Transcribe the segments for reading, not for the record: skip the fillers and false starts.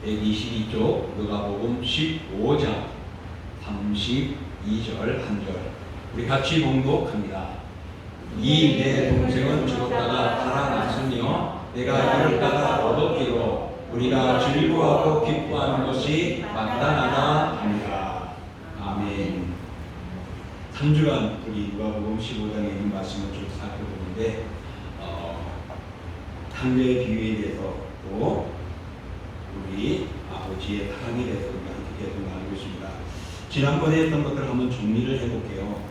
122쪽 누가복음 15장 32절 한 절 우리 같이 봉독합니다. 이 내 동생은 죽었다가 살아났으며 내가 이렇다가 얻었기로 우리가 즐거워하고 기뻐하는 것이 마땅하다 합니다. 아멘. 3주간 우리 누가복음 15장에 있는 말씀을 좀 살펴보는데 탄자의 비유에 대해서 또 우리 아버지의 사랑에 대해서 우리가 함께 계속 나누고 있습니다. 지난번에 했던 것들을 한번 정리를 해볼게요.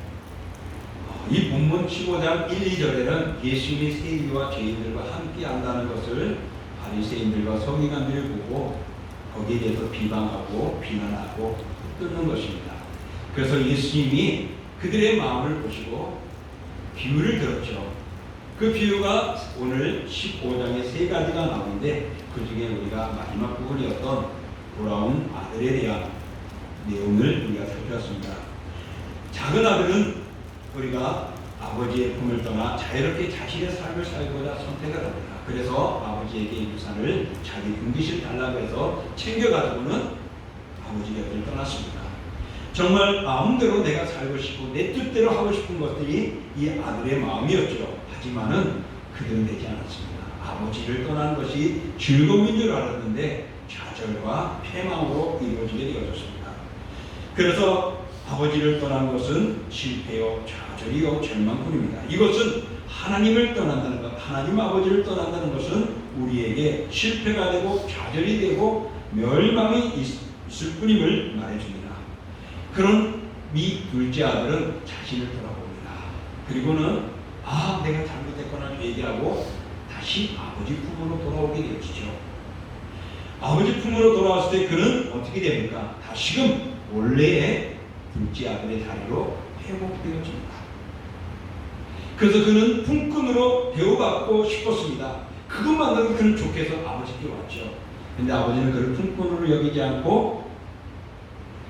이 본문 15장 1, 2절에는 예수님이 세리와 죄인들과 함께 한다는 것을 바리새인들과 서기관들이 보고 거기에 대해서 비방하고 비난하고 뜯는 것입니다. 그래서 예수님이 그들의 마음을 보시고 비유를 들었죠. 그 비유가 오늘 15장에 세 가지가 나오는데 그 중에 우리가 마지막 부분이었던 돌아온 아들에 대한 내용을 우리가 살펴봤습니다. 작은 아들은 우리가 아버지의 품을 떠나 자유롭게 자신의 삶을 살고자 선택을 합니다. 그래서 아버지에게 유산을 자기 분깃을 달라고 해서 챙겨가지고는 아버지 곁을 떠났습니다. 정말 마음대로 내가 살고 싶고 내 뜻대로 하고 싶은 것들이 이 아들의 마음이었죠. 하지만은 그대로 되지 않았습니다. 아버지를 떠난 것이 즐거움인 줄 알았는데 좌절과 패망으로 이루어지게 되어졌습니다. 그래서 아버지를 떠난 것은 실패요, 좌절이요, 절망뿐입니다. 이것은 하나님을 떠난다는 것, 하나님 아버지를 떠난다는 것은 우리에게 실패가 되고 좌절이 되고 멸망이 있을 뿐임을 말해줍니다. 그런 이 둘째 아들은 자신을 돌아봅니다. 그리고는 내가 잘못했구나 얘기하고 다시 아버지 품으로 돌아오게 되어지죠. 아버지 품으로 돌아왔을 때 그는 어떻게 됩니까? 다시금 원래의 둘째 아들의 자리로 회복되어집니다. 그래서 그는 품꾼으로 대우받고 싶었습니다. 그것만으로 그는 좋게서 아버지께 왔죠. 근데 아버지는 그를 품꾼으로 여기지 않고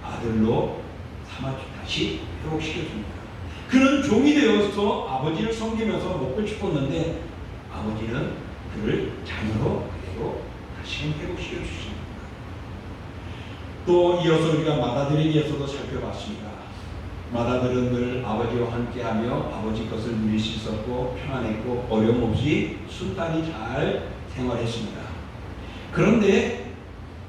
아들로 삼아 다시 회복시켜줍니다. 그는 종이 되어서 아버지를 섬기면서 먹고 싶었는데 아버지는 그를 자녀로 그대로 다시금 회복시켜 주십니다. 또 이어서 우리가 맏아들에게서도 살펴봤습니다. 맏아들은 늘 아버지와 함께하며 아버지 것을 누릴 수 있었고 평안했고 어려움 없이 순탄히 잘 생활했습니다. 그런데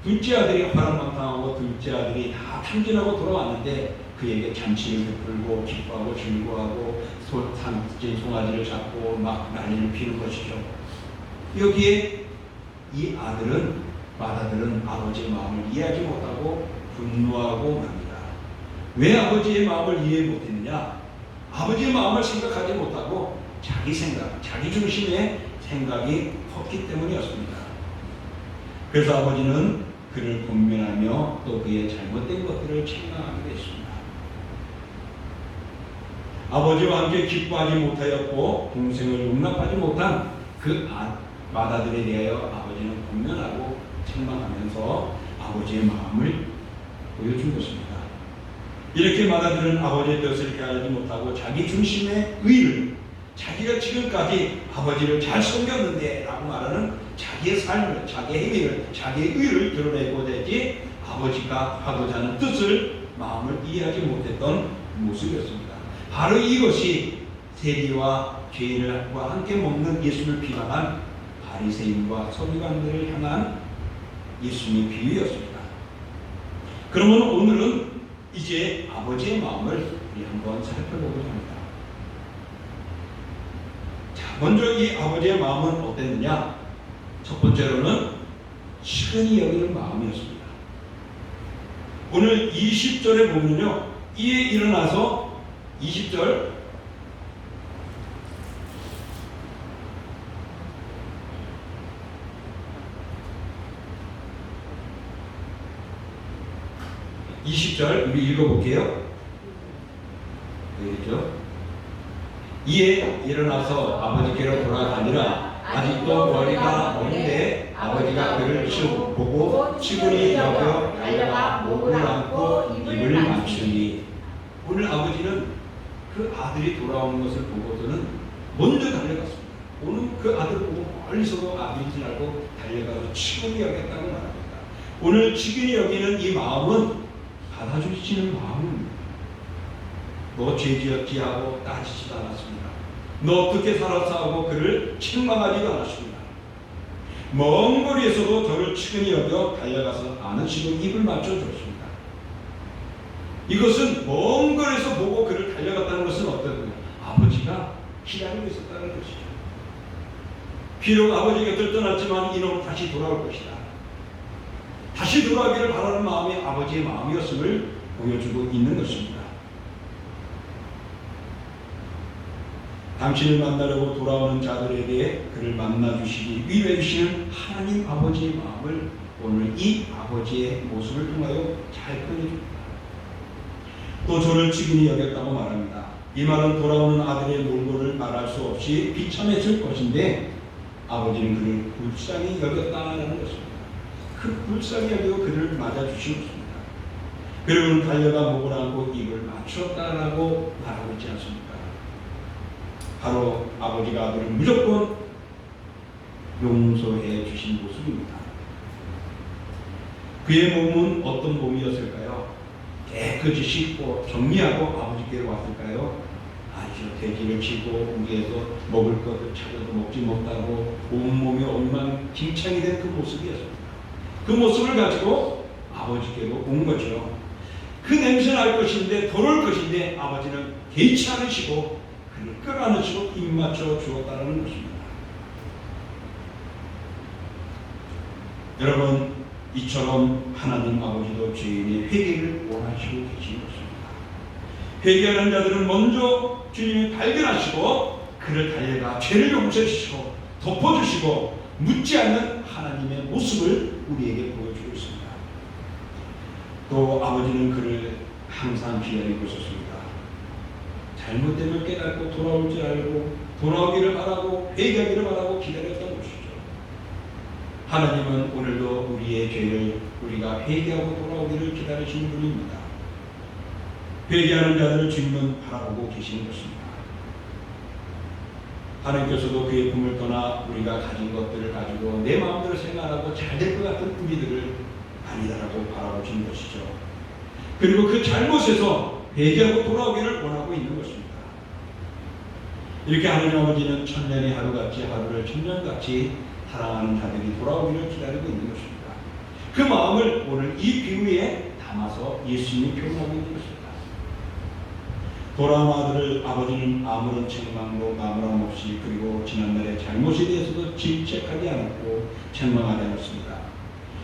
둘째 아들이 화랑방탕하고 둘째 아들이 다 탕진하고 돌아왔는데 그에게 잔치를 베풀고 기뻐하고 즐거워하고 송아지를 잡고 막 난리를 피는 것이죠. 여기에 이 맏아들은 아버지의 마음을 이해하지 못하고 분노하고 맙니다. 왜 아버지의 마음을 이해 못했느냐? 아버지의 마음을 생각하지 못하고 자기 생각, 자기 중심의 생각이 컸기 때문이었습니다. 그래서 아버지는 그를 권면하며 또 그의 잘못된 것들을 책망하게 됐습니다. 아버지와 함께 기뻐하지 못하였고 동생을 용납하지 못한 그 맏아들에 대하여 아버지는 권면하고 책망하면서 아버지의 마음을 보여준 것입니다. 이렇게 맏아들은 아버지의 뜻을 헤아리지 못하고 자기 중심의 의를, 자기가 지금까지 아버지를 잘 섬겼는데 라고 말하는 자기의 삶을, 자기의 행위를, 자기의 의를 드러내고자 했지 아버지가 하고자 하는 뜻을, 마음을 이해하지 못했던 모습이었습니다. 바로 이것이 세리와 죄인과 함께 먹는 예수를 비방한 바리새인과 서기관들을 향한 예수님의 비유였습니다. 그러면 오늘은 이제 아버지의 마음을 우리 한번 살펴보고자 합니다. 자, 먼저 이 아버지의 마음은 어땠느냐? 첫 번째로는 시근히 여기는 마음이었습니다. 오늘 20절에 보면요, 이에 일어나서 20절 우리 읽어볼게요. 여기죠. 이에 일어나서 아버지께로 돌아가니라. 아직도 머리가 먼데 아버지가 그를 보고 시근히 여겨 달려가 목을 안고 입을 맞추니. 오늘 아버지는 그 아들이 돌아오는 것을 보고서는 먼저 달려갔습니다. 오늘 그 아들 보고 멀리서도 아들인 줄 알고 달려가서 치근히 여겼다고 말합니다. 오늘 치근히 여기는 이 마음은 받아주시는 마음입니다. 너 죄지었지 하고 따지지도 않았습니다. 너 어떻게 살았어 하고 그를 책망하지도 않았습니다. 먼 거리에서도 저를 치근히 여겨 달려가서 안으시고 입을 맞춰줬습니다. 이것은 먼 거리에서 보고 그를 달려갔다는 것은 어떤 거예요? 아버지가 기다리고 있었다는 것이죠. 비록 아버지 곁을 떠났지만 이놈은 다시 돌아올 것이다. 다시 돌아오기를 바라는 마음이 아버지의 마음이었음을 보여주고 있는 것입니다. 당신을 만나려고 돌아오는 자들에게 그를 만나주시기 위해 주시는 하나님 아버지의 마음을 오늘 이 아버지의 모습을 통하여 잘 꺼내줍니다. 또 저를 치근히 여겼다고 말합니다. 이 말은 돌아오는 아들의 몰골을 말할 수 없이 비참했을 것인데 아버지는 그를 불쌍히 여겼다는 것입니다. 그 불쌍히 여기고 그를 맞아주신 것입니다. 그리고는 달려가 목을 안고 입을 맞추었다라고 말하고 있지 않습니까? 바로 아버지가 아들을 무조건 용서해 주신 모습입니다. 그의 몸은 어떤 몸이었을까요? 깨끗이 씻고 정리하고 아버지께로 왔을까요? 아니죠. 돼지를 치고 위에서 먹을 것을 찾아도 먹지 못하고 온몸이 엉망진창이 된 그 모습이었습니다. 그 모습을 가지고 아버지께로 온 거죠. 그 냄새 날 것인데 더러울 것인데 아버지는 개의치 않으시고 그를 끌어안으시고 입 맞춰 주었다는 것입니다. 여러분, 이처럼 하나님 아버지도 죄인의 회개를 원하시고 계신 것입니다. 회개하는 자들은 먼저 주님이 발견하시고 그를 달려가 죄를 용서해 주시고 덮어주시고 묻지 않는 하나님의 모습을 우리에게 보여주고 있습니다. 또 아버지는 그를 항상 기다리고 있었습니다. 잘못되면 깨닫고 돌아올 줄 알고 돌아오기를 바라고 회개하기를 바라고 기다렸던 것이죠. 하나님은 오늘도 우리의 죄를 우리가 회개하고 돌아오기를 기다리시는 분입니다. 회개하는 자들을 주님은 바라보고 계시는 것입니다. 하나님께서도 그의 품을 떠나 우리가 가진 것들을 가지고 내 마음대로 생각하고 잘 될 것 같은 우리들을 아니다라고 바라보시는 것이죠. 그리고 그 잘못에서 회개하고 돌아오기를 원하고 있는 것입니다. 이렇게 하나님 아버지는 천년이 하루같이 하루를 천년같이 사랑하는 자들이 돌아오기를 기다리고 있는 것입니다. 그 마음을 오늘 이 비유에 담아서 예수님이 표현하고 있는 것입니다. 돌아온 아들을 아버지는 아무런 책망도 나무람 없이 그리고 지난날의 잘못에 대해서도 질책하지 않았고 책망하지 않았습니다.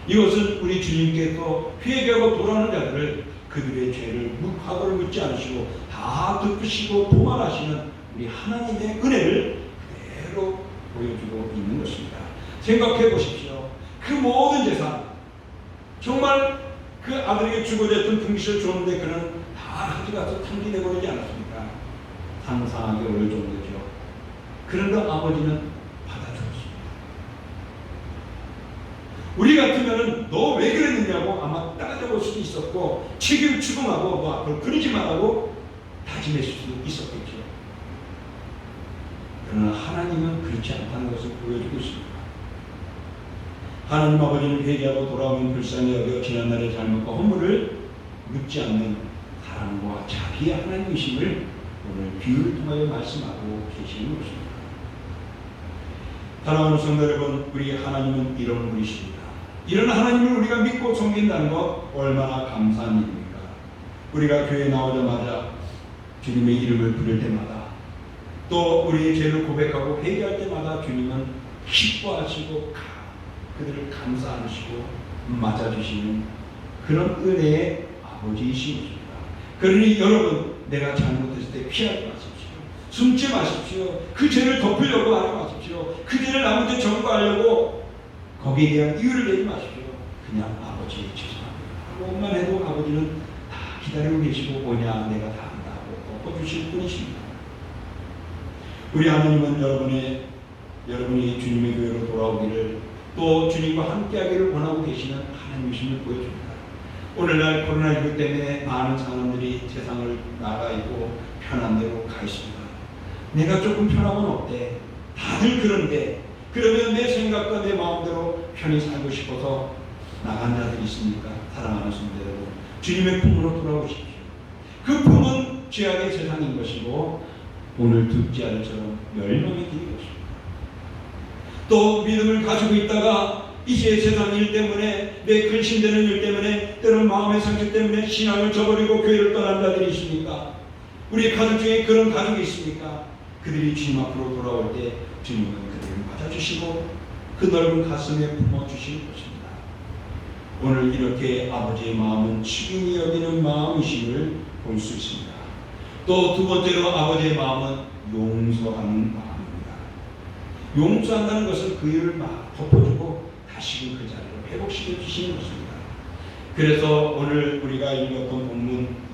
이것은 우리 주님께 또 회개하고 돌아오는 자들을 그들의 죄를 과거를 묻지 않으시고 다 덮으시고 도말하시는 우리 하나님의 은혜를 그대로 보여주고 있는 것입니다. 생각해 보십시오. 그 모든 재산 정말 그 아들에게 주고됐던 등실을 줬는데 그는 다 가져가서 탕진해버리지 않았습니까? 상상하기 어려울 정도죠. 그런데 아버지는 받아주었습니다. 우리 같으면 너 왜 그랬느냐고 아마 따져볼 수도 있었고 책임을 추궁하고 너 앞으로 그러지 말라고 다짐했을 수도 있었겠죠. 그러나 하나님은 그렇지 않다는 것을 보여주고 있습니다. 하나님 아버지는 회개하고 돌아오면 불쌍히 여겨 지난날의 잘못과 허물을 묻지 않는 사랑과 자비의 하나님이심을 오늘 비유를 통하여 말씀하고 계시는 것입니다. 사랑하는 성도 여러분, 우리 하나님은 이런 분이십니다. 이런 하나님을 우리가 믿고 섬긴다는 것 얼마나 감사한 일입니까? 우리가 교회에 나오자마자 주님의 이름을 부를 때마다 또 우리의 죄를 고백하고 회개할 때마다 주님은 기뻐하시고 그들을 감사하시고 맞아주시는 그런 은혜의 아버지이신 것입니다. 그러니 여러분, 내가 잘못했을 때 피하지 마십시오. 숨지 마십시오. 그 죄를 덮으려고 하지 마십시오. 그 죄를 남한테 전가하려고 거기에 대한 이유를 내지 마십시오. 그냥 아버지 죄송합니다 그것만 해도 아버지는 다 기다리고 계시고 뭐냐 내가 다 한다고 덮어주실 분이십니다. 우리 하나님은 여러분이 주님의 교회로 돌아오기를 또 주님과 함께하기를 원하고 계시는 하나님이심을 보여줍니다. 오늘날 코로나19 때문에 많은 사람들이 세상을 나가 있고 편한 대로 가 있습니다. 내가 조금 편하면 어때? 다들 그런데 그러면 내 생각과 내 마음대로 편히 살고 싶어서 나간 자들이 있습니까? 사랑하는 성도 여러분, 주님의 품으로 돌아오십시오. 그 품은 죄악의 세상인 것이고 오늘 듣지 않을처럼 멸망의 길인 것입니다. 또 믿음을 가지고 있다가 이제 세상 일 때문에, 내 근심되는 일 때문에, 때로는 마음의 상처 때문에 신앙을 저버리고 교회를 떠난 자들이 있습니까? 우리 가족 중에 그런 가족이 있습니까? 그들이 주님 앞으로 돌아올 때 주님은 그들을 맞아주시고 그 넓은 가슴에 품어주시는 것입니다. 오늘 이렇게 아버지의 마음은 친히 여기는 마음이심을 볼 수 있습니다. 또 두 번째로 아버지의 마음은 용서하는 마음입니다. 용서한다는 것은 그 일을 막 덮어주고 다시금 그 자리를 회복시켜 주시는 것입니다. 그래서 오늘 우리가 읽었던 본문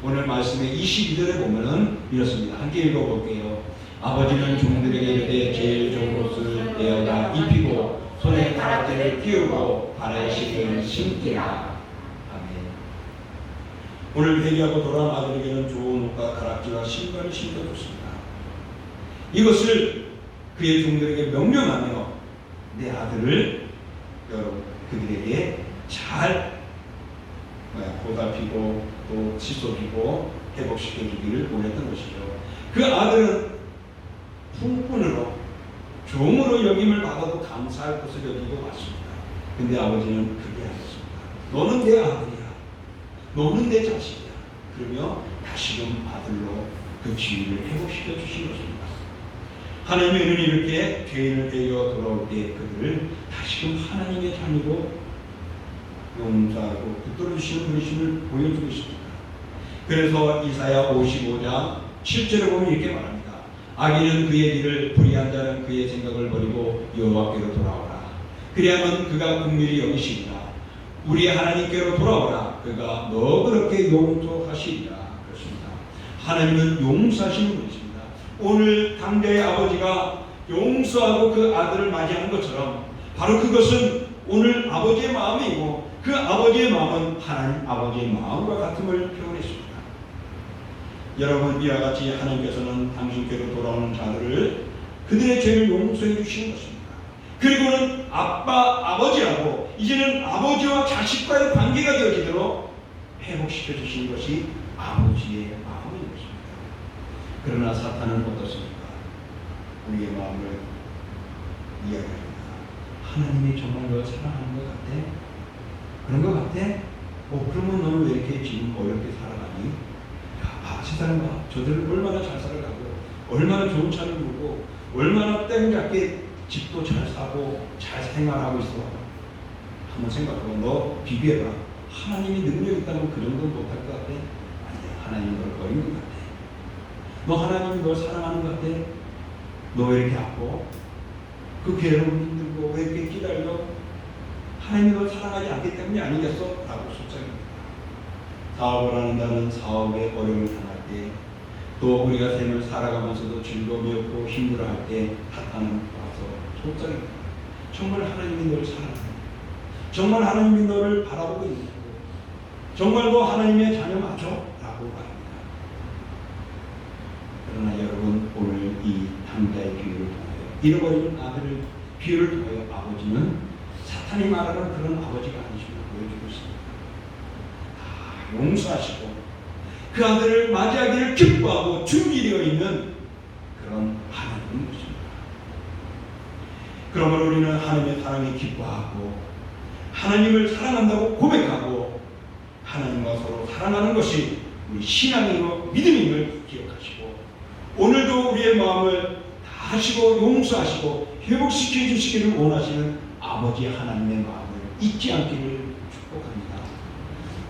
오늘 말씀의 22절에 보면은 이렇습니다. 함께 읽어볼게요. 아버지는 종들에게 이르되 제일 좋은 옷을 내어다 입히고 손에 가락지를 끼우고 발에 신을 신기라. 아멘. 오늘 회개하고 돌아온 아들에게는 좋은 옷과 가락지와 신발을 신겨줬습니다. 이것을 그의 종들에게 명령하며 내 아들을 여러분 그들에게 잘 보살피고 또 씻어주고 회복시켜주기를 원했던 것이죠. 그 아들은 품꾼으로 종으로 여김을 받아도 감사할 것을 여기고 왔습니다. 근데 아버지는 그게 아니었습니다. 너는 내 아들이야. 너는 내 자식이야. 그러며 다시금 아들로 그 지위를 회복시켜 주신 것입니다. 하나님의 은혜는 이렇게 죄인을 데려 돌아올 때 그들을 다시금 하나님의 자녀로 용서하고 붙들어 주시는 분이심을 보여주고 있습니다. 그래서 이사야 55장 7절에 보면 이렇게 말합니다. 악인은 그의 길을, 불의한 자는 그의 생각을 버리고 여호와께로 돌아오라. 그리하면 그가 긍휼히 여기시리라. 우리 하나님께로 돌아오라. 그가 너그럽게 용서하시리라. 그렇습니다. 하나님은 용서하시는 분이십니다. 오늘 당대의 아버지가 용서하고 그 아들을 맞이하는 것처럼 바로 그것은 오늘 아버지의 마음이고 그 아버지의 마음은 하나님 아버지의 마음과 같음을 표현했습니다. 여러분, 이와 같이 하나님께서는 당신께로 돌아오는 자들을 그들의 죄를 용서해 주시는 것입니다. 그리고는 아버지라고 이제는 아버지와 자식과의 관계가 되어지도록 회복시켜 주시는 것이 아버지의 마음인 것입니다. 그러나 사탄은 어떻습니까? 우리의 마음을 이야기합니다. 하나님이 정말 널 사랑하는 것 같아? 그런 것 같아? 그러면 너는 왜 이렇게 지금 어렵게 살아가니? 세상은 봐. 저들은 얼마나 잘 살아가고 얼마나 좋은 차를 몰고 얼마나 땡잡게 집도 잘 사고 잘 생활하고 있어. 한번 생각하고 너 비교해봐. 하나님이 능력 있다면 그 정도는 못할 것 같아? 아니야. 하나님이 널 버린 것 같아. 너 하나님이 널 사랑하는 것 같아? 너 왜 이렇게 아파? 그 괴로움 힘들고 왜 이렇게 기다려? 하나님이 널 사랑하지 않기 때문이 아니겠어? 라고 속삭입니다. 사업을 하는 자는 사업에 어려움을 당할 때, 또 우리가 삶을 살아가면서도 즐거움이 없고 힘들어할 때 사탄은 와서 속삭입니다. 정말 하나님이 너를 사랑하는, 정말 하나님이 너를 바라보고 있는, 정말 너 하나님의 자녀 맞죠? 라고 말합니다. 그러나 여러분, 오늘 이 당자의 비유를 통하여, 잃어버리는 아들을 비유를 통하여 아버지는 사탄이 말하는 그런 아버지가 아니심을 보여주고 있습니다. 용서하시고 그 아들을 맞이하기를 기뻐하고 준비되어 있는 그런 하나님인 것입니다. 그러므로 우리는 하나님의 사랑에 기뻐하고 하나님을 사랑한다고 고백하고 하나님과 서로 사랑하는 것이 우리 신앙이고 믿음임을 기억하시고 오늘도 우리의 마음을 다 하시고 용서하시고 회복시켜 주시기를 원하시는 아버지 하나님의 마음을 잊지 않기를 축복합니다.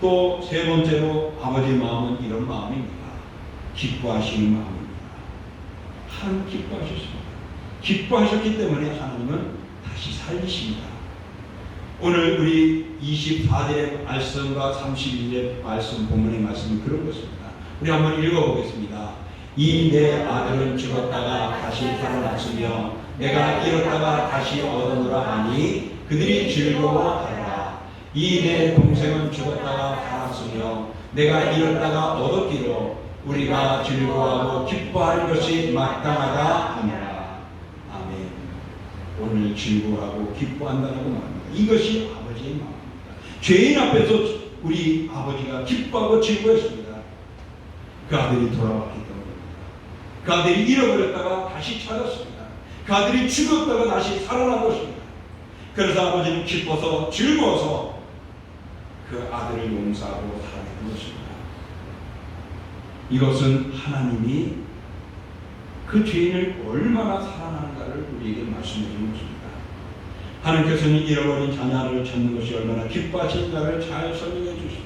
또 세 번째로 아버지의 마음은 이런 마음입니다. 기뻐하시는 마음입니다. 하나님 기뻐하셨습니다. 기뻐하셨기 때문에 하나님은 다시 살리십니다. 오늘 우리 24절의 말씀과 32절의 말씀, 본문의 말씀이 그런 것입니다. 우리 한번 읽어보겠습니다. 이 내 아들은 죽었다가 다시 살아났으며 내가 잃었다가 다시 얻으노라 하니 그들이 즐거워하라. 이 내 동생은 죽었다가 살았으며 내가 잃었다가 얻었기로 우리가 즐거워하고 기뻐할 것이 마땅하다 하니라. 아멘. 오늘 즐거워하고 기뻐한다라고 말합니다. 이것이 아버지의 마음입니다. 죄인 앞에서 우리 아버지가 기뻐하고 즐거워했습니다. 그 아들이 돌아왔기 때문입니다. 그 아들이 잃어버렸다가 다시 찾았습니다. 그 아들이 죽었다가 다시 살아난 것입니다. 그래서 아버지는 기뻐서 즐거워서 그 아들을 용서하고 살아내는 것입니다. 이것은 하나님이 그 죄인을 얼마나 사랑하는가를 우리에게 말씀해 주는 것입니다. 하나님께서는 잃어버린 자녀를 찾는 것이 얼마나 기뻐하시는가를 잘 설명해 주십니다.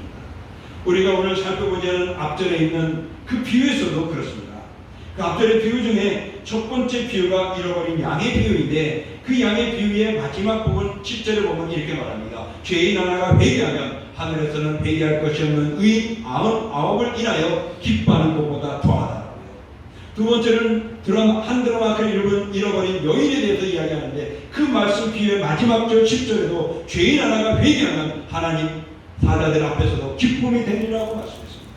우리가 오늘 살펴보지 않은 앞절에 있는 그 비유에서도 그렇습니다. 그 앞절의 비유 중에 첫 번째 비유가 잃어버린 양의 비유인데 그 양의 비유의 마지막 부분 7절에 보면 이렇게 말합니다. 죄인 하나가 회개하면 하늘에서는 회개할 것이 없는 의인 99을 인하여 기뻐하는 것보다 더하다라고요. 두 번째는 한 드라마를 잃어버린 여인에 대해서 이야기하는데 그 말씀 비유의 마지막 절 10절에도 죄인 하나가 회개하면 하나님 사자들 앞에서도 기쁨이 되리라고 말씀했습니다.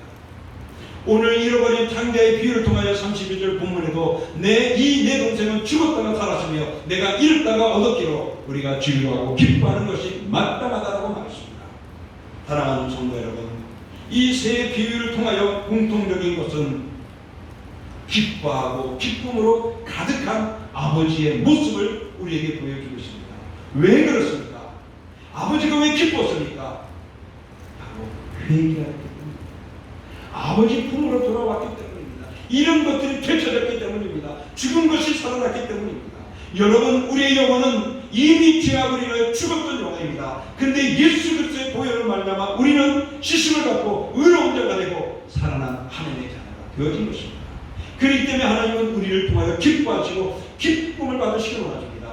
오늘 잃어버린 장자의 비유를 통하여 32절 본문에도 내 동생은 죽었다가 살았으며 내가 잃었다가 얻었기로 우리가 즐거워하고 기뻐하는 것이 마땅하다고 말했습니다. 사랑하는 성도 여러분, 이 세 비유를 통하여 공통적인 것은 기뻐하고 기쁨으로 가득한 아버지의 모습을 우리에게 보여주고 있습니다. 왜 그렇습니까? 아버지가 왜 기뻤습니까? 바로 회개할 때문입니다. 아버지 품으로 돌아왔기 때문입니다. 이런 것들이 되찾았기 때문입니다. 죽은 것이 살아났기 때문입니다. 여러분, 우리의 영혼은 이미 죄악을 인하여 죽었던 영혼입니다. 그런데 예수 그리스도의 보혈을 말미암아 우리는 시심을 갖고 의로운 자가 되고 살아난 하나님의 자녀가 되어진 것입니다. 그렇기 때문에 하나님은 우리를 통하여 기뻐하시고 기쁨을 받으시기 원하십니다.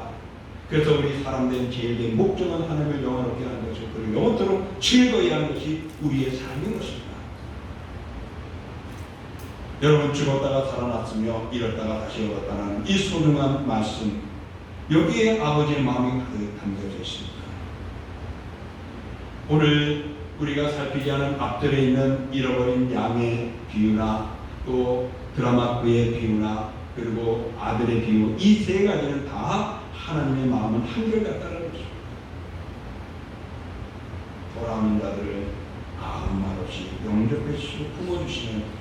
그래서 우리 사람된 제일된 목적은 하나님을 영원롭게 하는 것이고 그리고 영원토록 즐거이 하는 것이 우리의 삶인 것입니다. 여러분, 죽었다가 살아났으며 잃었다가 다시 얻었다는 이 소중한 말씀, 여기에 아버지의 마음이 가득 담겨져 있습니다. 오늘 우리가 살피지 않은 앞절에 있는 잃어버린 양의 비유나 또 드라마크의 비유나 그리고 아들의 비유, 이 세 가지는 다 하나님의 마음은 한결같다는 것입니다. 돌아오는 자들을 아무 말 없이 영접해 주시고 품어주시는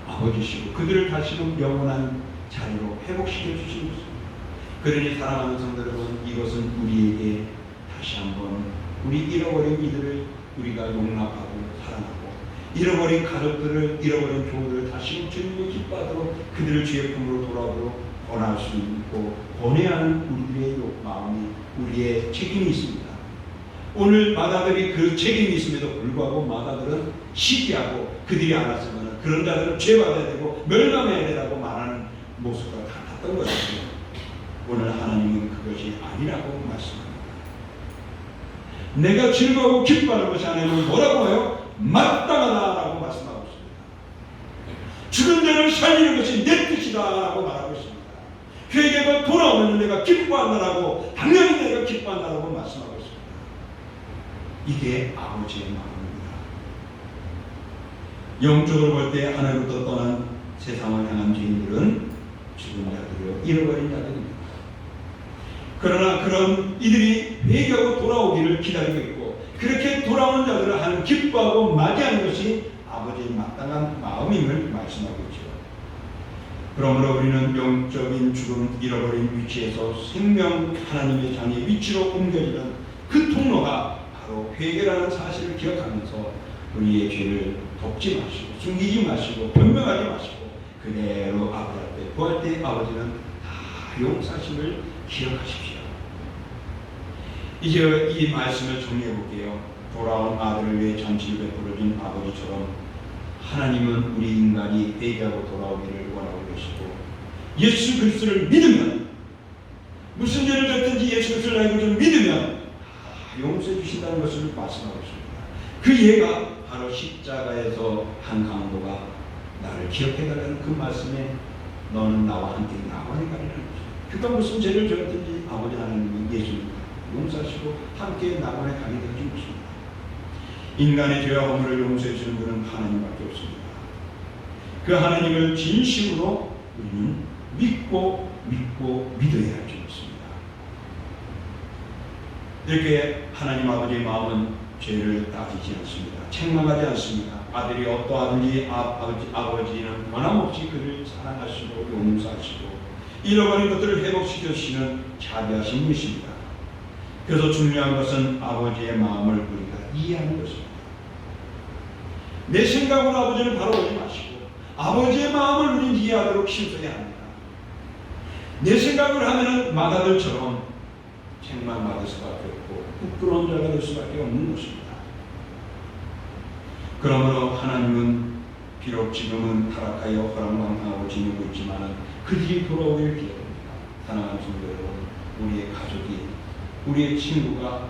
아버지시고 그들을 다시금 영원한 자리로 회복시켜 주시는 것입니다. 그러니 사랑하는 성도 여러분, 이것은 우리에게 다시 한번 우리 잃어버린 이들을 우리가 용납하고 사랑하고 잃어버린 가족들을, 잃어버린 교우들을 다시 주님이 기뻐하도록 그들을 주의 품으로 돌아오도록 권할 수 있고 권해야 하는 우리들의 마음이, 우리의 책임이 있습니다. 오늘 마다들이 그 책임이 있음에도 불구하고 마다들은 시기하고 그들이 안 왔으면 그런 자들은 죄받아야 되고 멸망해야 되라고 말하는 모습과 같았던 것입니다. 오늘 하나님은 그것이 아니라고 말씀합니다. 내가 즐거워 기뻐하는 것이 아니면 뭐라고 해요? 마땅하다라고 말씀하고 있습니다. 죽은 자를 살리는 것이 내 뜻이다라고 말하고 있습니다. 회개가 돌아오면 내가 기뻐한다라고, 당연히 내가 기뻐한다라고 말씀하고 있습니다. 이게 아버지의 마음입니다. 영적으로 볼 때 하나님부터 떠난 세상을 향한 죄인들은 죽은 자들이요, 잃어버린 자들입니다. 그러나 그런 이들이 회개하고 돌아오기를 기다리고 있고 그렇게 돌아오는 자들을 하나님 기뻐하고 맞이하는 것이 아버지의 마땅한 마음임을 말씀하고 있죠. 그러므로 우리는 영적인 죽음, 잃어버린 위치에서 생명 하나님의 자녀의 위치로 옮겨지는 그 통로가 바로 회개라는 사실을 기억하면서 우리의 죄를 덮지 마시고 숨기지 마시고 변명하지 마시고 그대로 아버지 앞에 구할 때 아버지는 다 용서하심을 기억하십시오. 이제 이 말씀을 정리해 볼게요. 돌아온 아들을 위해 잔치를 베풀어준 아버지처럼 하나님은 우리 인간이 회개하고 돌아오기를 원하고 계시고 예수 그리스도를 믿으면, 무슨 죄를 졌든지 예수 그리스도를 알고 좀 믿으면 용서해 주신다는 것을 말씀하고 있습니다. 그 예가 바로 십자가에서 한 강도가 나를 기억해달라는 그 말씀에 너는 나와 함께 나와내 가리라는 것입니다. 그가 무슨 죄를 졌든지 아버지 하나님은 예수님 용서하시고 함께 나와내 가게 되어준 것입니다. 인간의 죄와 허물을 용서해 주는 분은 하나님밖에 없습니다. 그 하나님을 진심으로 우리는 믿고 믿어야 할 줄 믿습니다. 이렇게 하나님 아버지의 마음은 죄를 따지지 않습니다. 책망하지 않습니다. 아들이 어떠하든지 아버지는 변함없이 그를 사랑하시고 용서하시고 잃어버린 것들을 회복시켜 주시는 자비하신 분이십니다. 그래서 중요한 것은 아버지의 마음을 우리가 이해하는 것입니다. 내 생각으로 아버지를 바라보지 마시고 아버지의 마음을 우리는 이해하도록 힘써야 합니다. 내 생각을 하면은 마다들처럼 책망받을 수밖에 없고 부끄러운 자가 될 수밖에 없는 것입니다. 그러므로 하나님은 비록 지금은 타락하여 허랑방탕하고 지내고 있지만 그들이 돌아오길 기대합니다. 사랑하는 성도 여러분, 우리의 가족이, 우리의 친구가,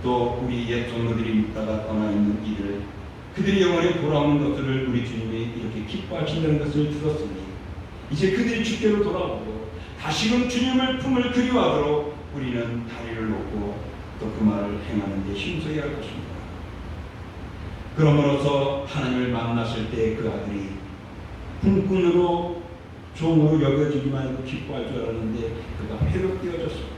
또 우리 옛 종들이 믿다가 떠나 있는 이들, 그들이 영원히 돌아오는 것들을 우리 주님이 이렇게 기뻐하신다는 것을 들었으니 이제 그들이 주께로 돌아오고 다시금 주님을 품을 그리워하도록 우리는 다리를 놓고 또 그 말을 행하는 데 힘써야 할 것입니다. 그러므로서 하나님을 만났을 때 그 아들이 품꾼으로 종으로 여겨지기만 해도 기뻐할 줄 알았는데 그가 회복되어졌습니다.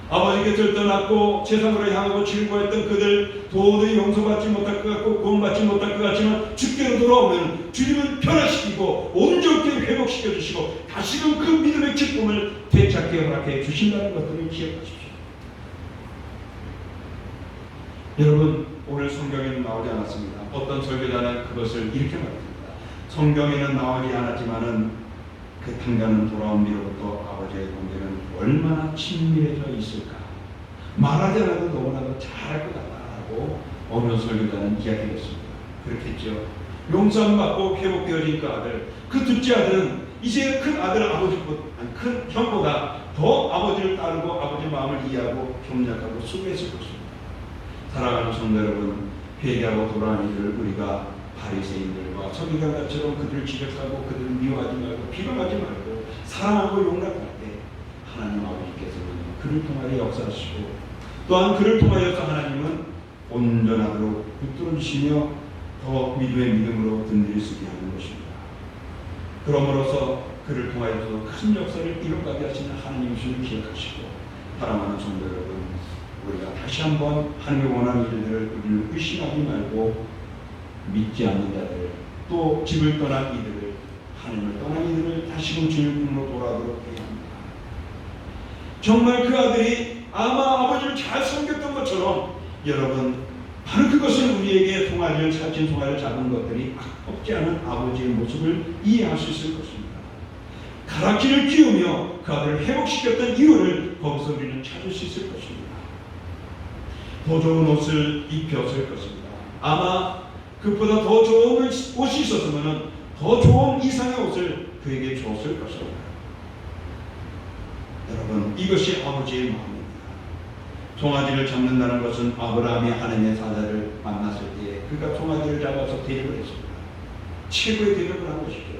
아버지께 들떠났고 세상으로 향하고 즐거워했던 그들 도저히 용서받지 못할 것 같고 구원받지 못할 것 같지만 주께로 돌아오면 주님은 변화시키고 온전히 회복시켜 주시고 다시금 그 믿음의 기쁨을 되찾게 허락해 주신다는 것들을 기억하십시오. 여러분, 오늘 성경에는 나오지 않았습니다. 어떤 설교자는 그것을 이렇게 말합니다. 성경에는 나오지 않았지만은 그 당장은 돌아온 뒤로부터 아버지의 관계는 얼마나 친밀해져 있을까. 말하지 않아도 너무나도 잘할 것 같다라고 어느 설교자는 이야기했습니다. 그렇겠죠. 용서함 받고 회복되어진 그 아들, 그 둘째 아들은 이제 큰 아들 큰 형보다 더 아버지를 따르고 아버지 마음을 이해하고 협력하고 수고했을 것입니다. 사랑하는 성도 여러분, 회개하고 돌아온 이들을 우리가 바리새인들과 서기관들처럼 그들을 지적하고 그들을 미워하지 말고 비방하지 말고 사랑하고 용납할 때 하나님 아버지께서는 그를 통하여 역사하시고 또한 그를 통하여서 하나님은 온전하도록 붙들어 주시며 더 믿음의 믿음으로 든든히 쓰게 하는 것입니다. 그러므로서 그를 통하여서 큰 역사를 이룩하게 하시는 하나님이심을 기억하시고 사랑하는 성도 여러분, 우리가 다시 한번 하나님의 원하는 일들을 우리는 의심하지 말고 믿지 않는 자들, 또 집을 떠난 이들을, 하나님을 떠난 이들을 다시금 주의 품으로 돌아오도록 해야 합니다. 정말 그 아들이 아마 아버지를 잘 섬겼던 것처럼 여러분, 바로 그것은 우리에게 살찐 송아지를 잡은 것들이 없지 않은 아버지의 모습을 이해할 수 있을 것입니다. 가라키를 끼우며 그 아들을 회복시켰던 이유를 거기서 우리는 찾을 수 있을 것입니다. 더 좋은 옷을 입혔을 것입니다. 아마 그보다 더 좋은 옷이 있었으면 더 좋은 이상의 옷을 그에게 줬을 것입니다. 여러분, 이것이 아버지의 마음입니다. 송아지를 잡는다는 것은 아브라함이 하나님의 사자를 만났을 때 그가 송아지를 잡아서 대접을 했습니다. 최고의 대접을 한 것이죠.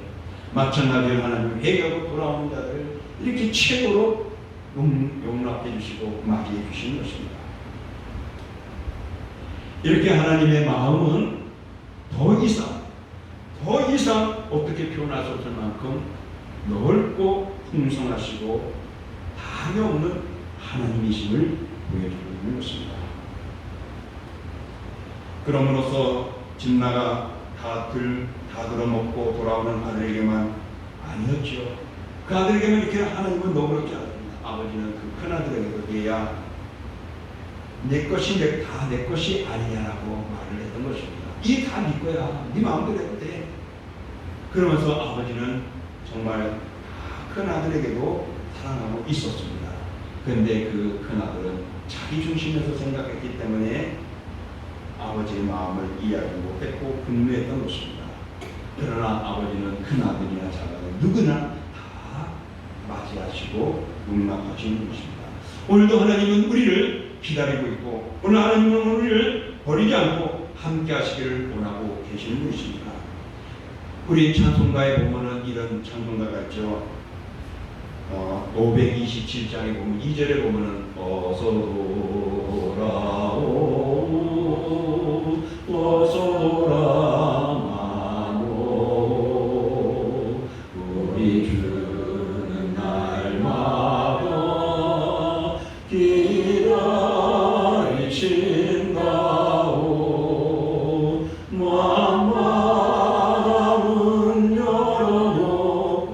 마찬가지로 하나님 회개하고 돌아오는 자들을 이렇게 최고로 용납해 주시고 맞이해 주시는 것입니다. 이렇게 하나님의 마음은 더 이상 어떻게 표현할 수 없을 만큼 넓고 풍성하시고 담이 없는 하나님이심을 보여주고 있는 것입니다. 그러므로서 집나가 다 들어먹고 돌아오는 아들에게만 아니었죠. 그 아들에게만 이렇게 하나님은 너그럽지 않습니다. 아버지는 그 큰아들에게도 얘야 내 것이 다 내 것이 아니냐라고 말을 했던 것입니다. 이게 다 네 거야. 네 마음대로 해도 돼. 그러면서 아버지는 정말 큰 아들에게도 사랑하고 있었습니다. 그런데 그 큰 아들은 자기 중심에서 생각했기 때문에 아버지의 마음을 이해하지 못했고 분노했던 것입니다. 그러나 아버지는 큰 아들이나 작아든 누구나 다 맞이하시고 용납하시는 것입니다. 오늘도 하나님은 우리를 기다리고 있고 오늘 하나님은 우리를 버리지 않고 함께 하시기를 원하고 계시는 분이십니다. 우리 찬송가에 보면은 이런 찬송가가 있죠. 527장에 보면 2절에 보면은 어서 돌아오소 우리 주는 날마다 기다리신다오 마음은 열어놓고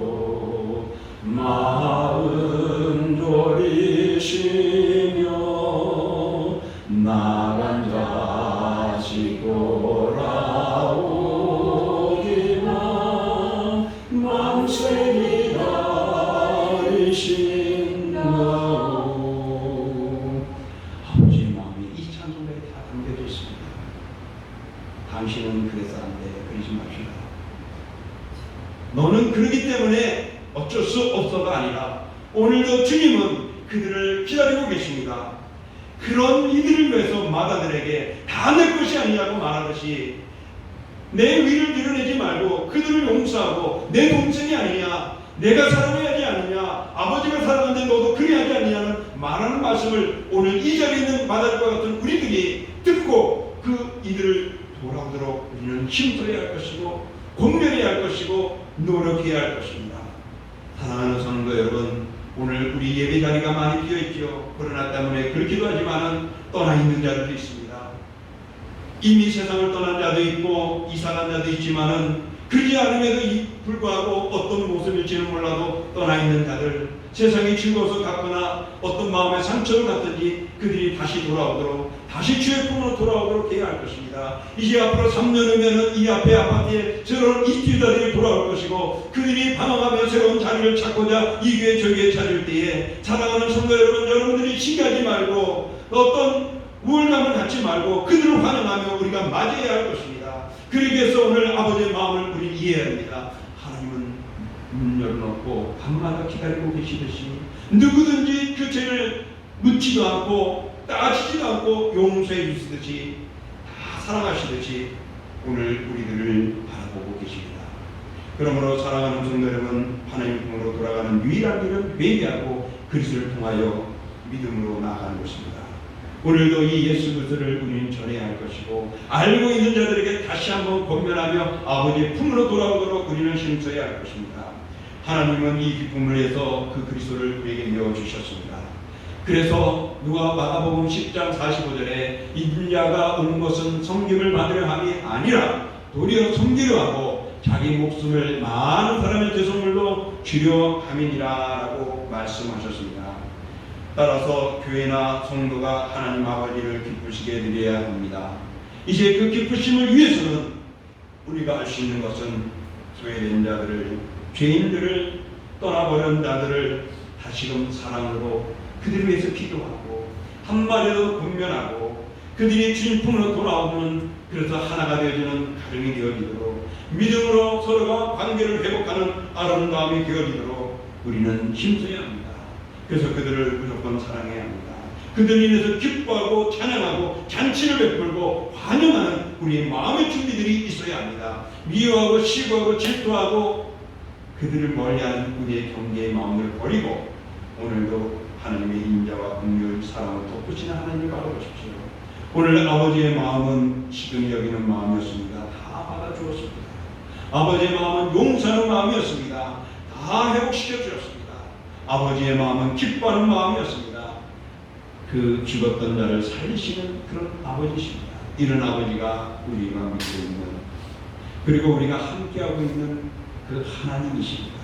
마음 졸이시며 나간 자식 돌아오기만 만세 기다리신다오. 아버지의 마음이 이 찬송가에 다 담겨져 있습니다. 당신은 그래서 안 돼. 그러지 맙시다. 너는 그러기 때문에 어쩔 수 없어가 아니라 오늘도 주님은 그들을 기다리고 계십니다. 그런 이들을 위해서 마다들에게 다 내 것이 아니냐고 말하듯이 내 위를 드러내지 말고 그들을 용서하고 내 동생이 아니냐, 내가 사랑해야 하지 않느냐, 아버지가 사랑하는데 너도 그래야 하지 않느냐는 말하는 말씀을 오늘 이 자리에 있는 마다들과 같은 우리들이 듣고 그 이들을 돌아오도록 우리는 힘써야 할 것이고 공멸해야 할 것이고 노력해야 할 것입니다. 사랑하는 성도 여러분, 오늘 우리 예배 자리가 많이 비어있죠. 코로나 때문에 그렇기도 하지만 떠나 있는 자들도 있습니다. 이미 세상을 떠난 자도 있고 이사간 자도 있지만은 그러지 않음에도 불구하고 어떤 모습일지는 몰라도 떠나 있는 자들, 세상이 즐거워서 갔거나 어떤 마음의 상처를 갖든지 그들이 다시 돌아오도록, 다시 주의 품으로 돌아오도록 해야 할 것입니다. 이제 앞으로 3년 후면은 이 앞에 아파트에 새로운 이주자들이 돌아올 것이고 그들이 방황하며 새로운 자리를 찾고자 이 교회 저 교회 찾을 때에 사랑하는 성도 여러분, 여러분들이 시기하지 말고 어떤 우울감을 갖지 말고 그들을 환영하며 우리가 맞이해야 할 것입니다. 그러기 위해서 오늘 아버지의 마음을 우리 이해해야 합니다. 하나님은 문 열어놓고 밤마다 기다리고 계시듯이 누구든지 그 죄를 묻지도 않고 따지지도 않고 용서해 주시듯이 다 사랑하시듯이 오늘 우리들을 바라보고 계십니다. 그러므로 사랑하는 성도 여러분, 하나님 품으로 돌아가는 유일한 길은 회개하고 그리스도를 통하여 믿음으로 나아가는 것입니다. 오늘도 이 예수 그리스도를 우리는 전해야 할 것이고 알고 있는 자들에게 다시 한번 권면하며 아버지의 품으로 돌아오도록 우리는 힘써야 할 것입니다. 하나님은 이 기쁨을 위해서 그 그리스도를 우리에게 내어주셨습니다. 그래서 누가 마가복음 10장 45절에 이 자가 온 것은 섬김을 받으려 함이 아니라 도리어 섬기려 하고 자기 목숨을 많은 사람의 죄성물로 주려 함이니라 라고 말씀하셨습니다. 따라서 교회나 성도가 하나님 아버지를 기쁘시게 드려야 합니다. 이제 그 기쁘심을 위해서는 우리가 할 수 있는 것은 소외된 자들을, 죄인들을, 떠나버린 자들을 다시금 사랑으로 그들을 위해서 기도하고 한마디로 권면하고 그들이 주님 품으로 돌아오면 그래서 하나가 되어지는 가정이 되어지도록 믿음으로 서로가 관계를 회복하는 아름다움이 되어지도록 우리는 힘써야 합니다. 그래서 그들을 무조건 사랑해야 합니다. 그들을 인해서 기뻐하고 찬양하고 잔치를 베풀고 환영하는 우리의 마음의 준비들이 있어야 합니다. 미워하고 시고하고 질투하고 그들을 멀리하는 우리의 경계의 마음을 버리고 오늘도 하나님의 인자와 긍휼 사랑을 덮으시는 하나님을 바라보십시오. 오늘 아버지의 마음은 시근히 여기는 마음이었습니다. 다 받아주었습니다. 아버지의 마음은 용서하는 마음이었습니다. 다 회복시켜 주셨습니다. 아버지의 마음은 기뻐하는 마음이었습니다. 그 죽었던 자를 살리시는 그런 아버지십니다. 이런 아버지가 우리가 믿고 있는, 그리고 우리가 함께하고 있는 그 하나님이십니다.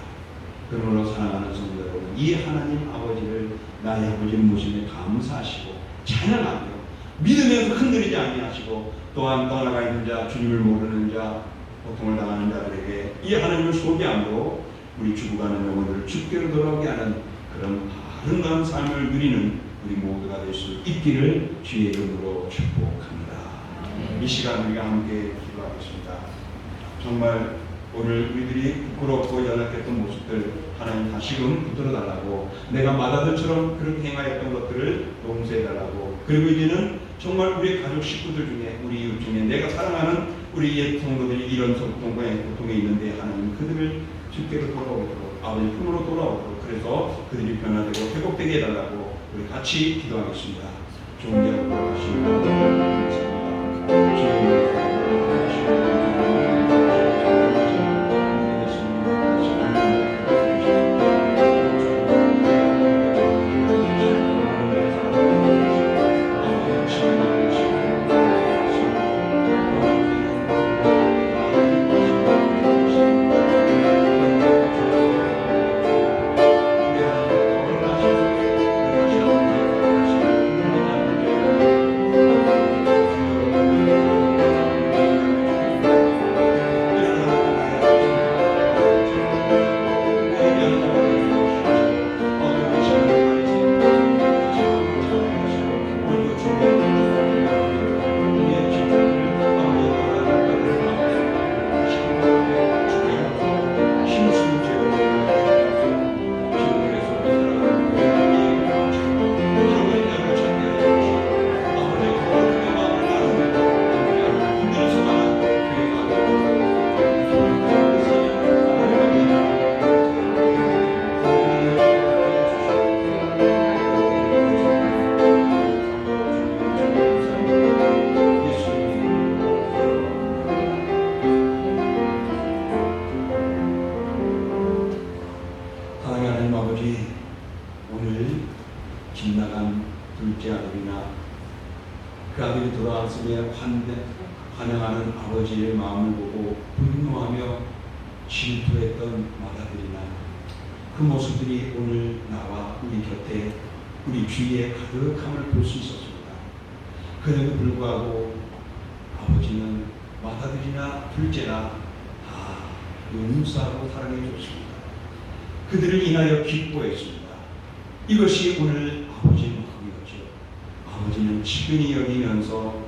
그러므로 사랑하는 성도 여러분, 이 하나님 아버지를 나의 아버지 모심에 감사하시고 찬양하며 믿음에서 흔들리지 아니하시고 또한 떠나가 있는 자, 주님을 모르는 자, 고통을 당하는 자들에게 이 하나님을 소개함으로 우리 죽어가는 영혼들을 주께로 돌아오게 하는 그런 아름다운 삶을 누리는 우리 모두가 될 수 있기를 주의 이름으로 축복합니다. 이 시간 우리가 함께 기도하겠습니다. 정말 오늘 우리들이 부끄럽고 연약했던 모습들 하나님 다시금 붙들어달라고, 내가 마다들처럼 그렇게 행하였던 것들을 용서해달라고, 그리고 이제는 정말 우리 가족 식구들 중에, 우리 이웃 중에 내가 사랑하는 우리 옛 성도들이 이런 고통에 있는데 하나님 그들을 주께로 돌아오도록, 아버지 품으로 돌아오도록, 그래서 그들이 변화되고 회복되게 해달라고 우리 같이 기도하겠습니다. 좋은 대로 돌아가시고 감사합니다. 나간 둘째 아들이나 그 아들이 돌아왔음에 환영하는 아버지의 마음을 보고 분노하며 질투했던 맏아들이나 그 모습들이 오늘 나와 우리 곁에 우리 주위에 가득함을 볼 수 있었습니다. 그럼에도 불구하고 아버지는 맏아들이나 둘째나 다 용서하고 사랑해 줬습니다. 그들을 인하여 기뻐했습니다. 이것이 오늘 아버지의 마음이었죠. 아버지는 측은히 여기면서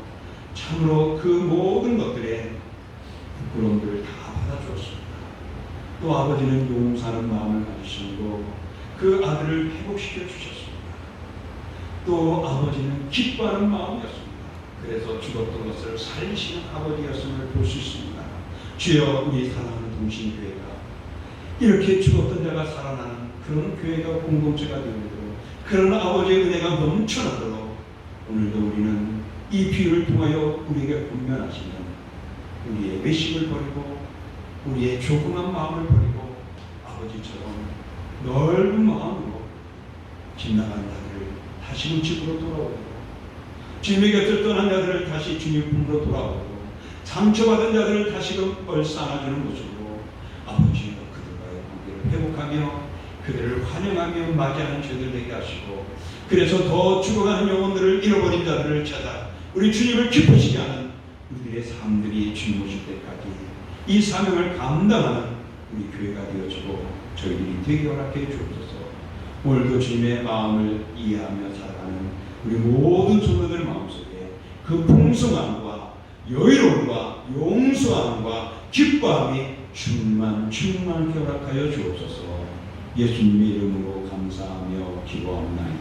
참으로 그 모든 것들의 부끄러움들을 다 받아주었습니다. 또 아버지는 용서하는 마음을 가지시고 그 아들을 회복시켜 주셨습니다. 또 아버지는 기뻐하는 마음이었습니다. 그래서 죽었던 것을 살리시는 아버지였음을 볼 수 있습니다. 주여, 우리 사랑하는 동신교회가 이렇게 죽었던 자가 살아나는 그런 교회가 공동체가 되도록, 그런 아버지의 은혜가 넘쳐나도록 오늘도 우리는 이 비유를 통하여 우리에게 권면하시는 우리의 외식을 버리고 우리의 조그만 마음을 버리고 아버지처럼 넓은 마음으로 집 나간 자들을 다시금 집으로 돌아오고, 주님의 곁을 떠난 자들을 다시 주님 품으로 돌아오고, 상처받은 자들을 다시금 얼싸안아주는 모습으로 아버지와 그들과의 관계를 회복하며 그들을 환영하며 맞이하는 저희들 되게 하시고, 그래서 더 죽어가는 영혼들을 잃어버린 자들을 찾아 우리 주님을 기쁘시게 하는 우리들의 삶들이 주님 오실 때까지 이 사명을 감당하는 우리 교회가 되어지고 저희들이 되게 허락해 주옵소서. 오늘도 주님의 마음을 이해하며 살아가는 우리 모든 성도들 마음속에 그 풍성함과 여유로움과 용서함과 기뻐함이 충만케 허락하여 주옵소서. 예수님의 이름으로 감사하며 기도합니다.